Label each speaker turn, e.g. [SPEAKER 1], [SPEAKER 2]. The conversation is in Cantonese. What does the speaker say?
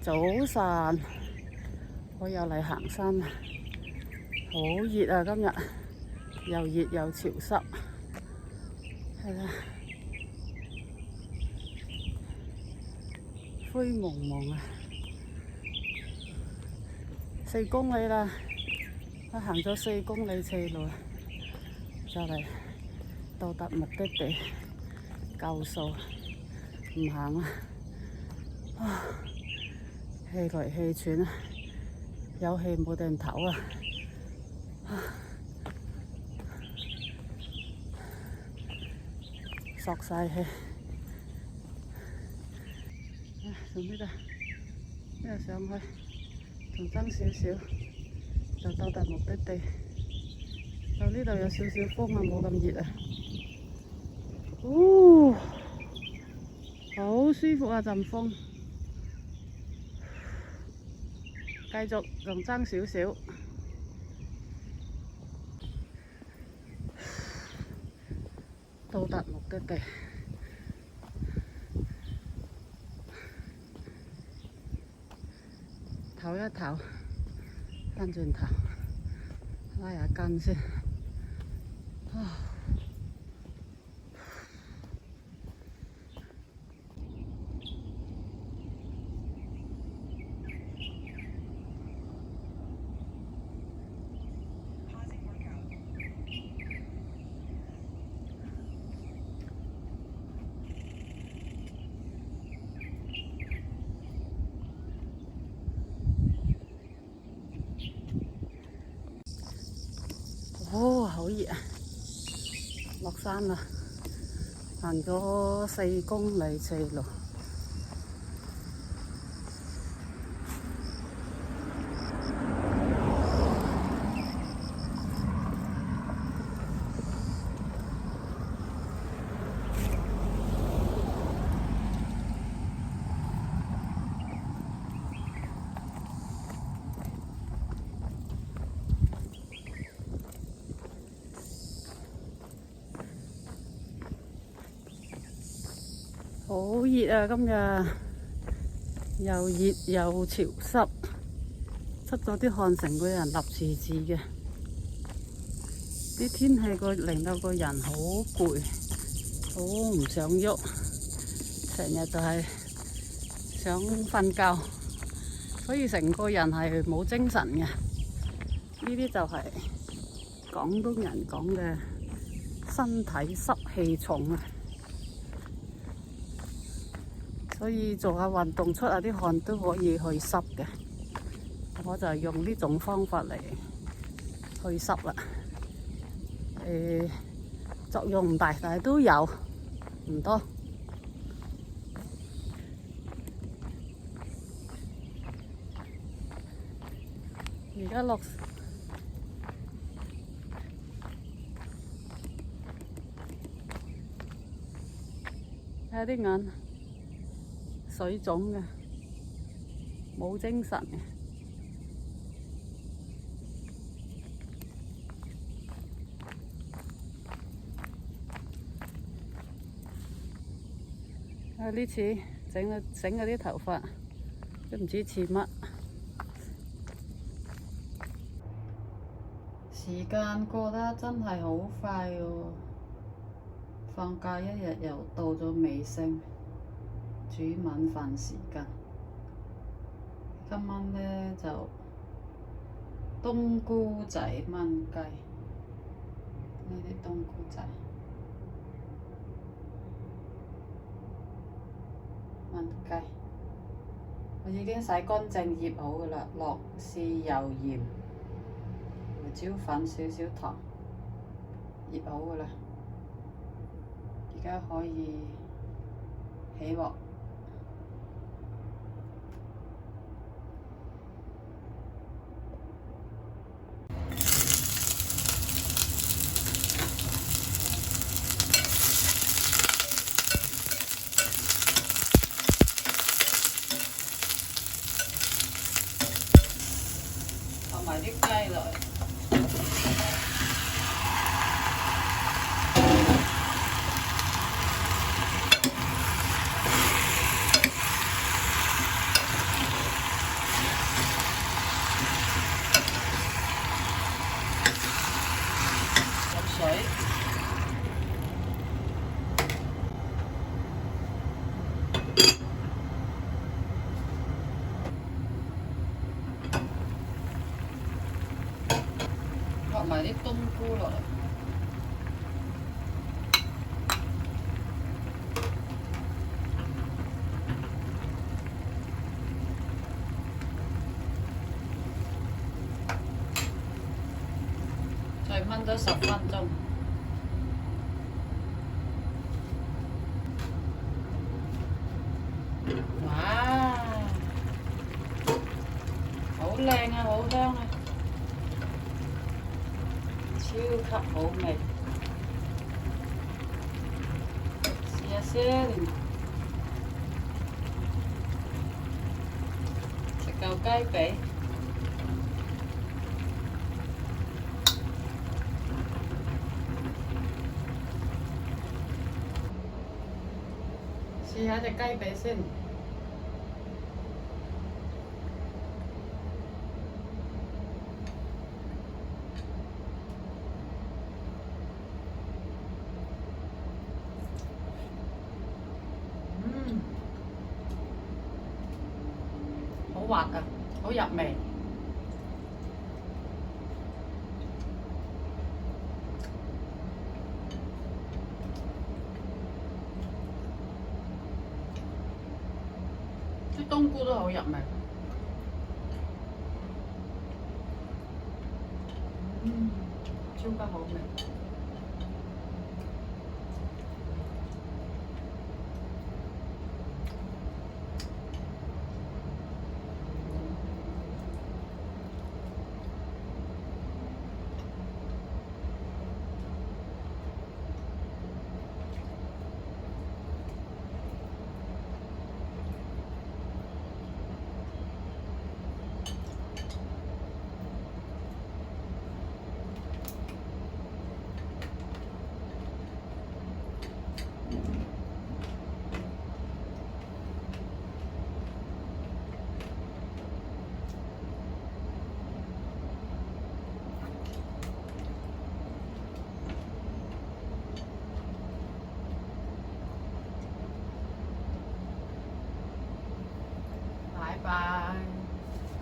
[SPEAKER 1] 早晨，我又嚟行山啦，好熱啊！今日又熱又潮濕，係啦，灰蒙蒙啊！4公里啦，我行咗4公里斜路，就嚟到達目的地，夠數，唔行啦！氣來氣喘啊，有氣冇定唞啊！索晒氣，從呢度上去，仲爭少少就到達目的地。就呢度有少少風啊，冇咁熱啊。好舒服啊！陣風，繼續仲爭少少。到達目的地，唞一唞，翻轉頭拉下筋先。好熱啊！落山啦，行咗4公里斜路。好熱啊！今日又熱又潮濕，出咗啲汗，成個人立字字嘅。啲天氣令到個人好攰，好唔想喐，成日就係想瞓覺，所以成個人係冇精神嘅。呢啲就係廣東人講嘅身體濕氣重啊！所以做下運動出下啲汗都可以去濕嘅，我就用呢種方法嚟去濕啦。作用唔大，但係都有，唔多。而家落睇下啲眼。水腫嘅，冇精神嘅。呢次整嗰啲頭髮，都唔知似乜。時間過得真係好快喎，放假一日又到咗尾聲。煮晚飯時間，今晚呢就冬菇仔炆雞，呢啲冬菇仔炆雞，我已經洗乾淨醃好㗎喇，落豉油鹽、胡椒粉少少糖，醃好㗎喇，而家可以起鑊。埋啲雞落嚟，落埋啲冬菇落嚟。再燜多10分鐘。哇！好靚啊，好香啊，超級好味。試下先，食嚿雞髀。試下隻雞髀先。好滑啊，好入味。啲冬菇都好入味。超級好味。拜拜。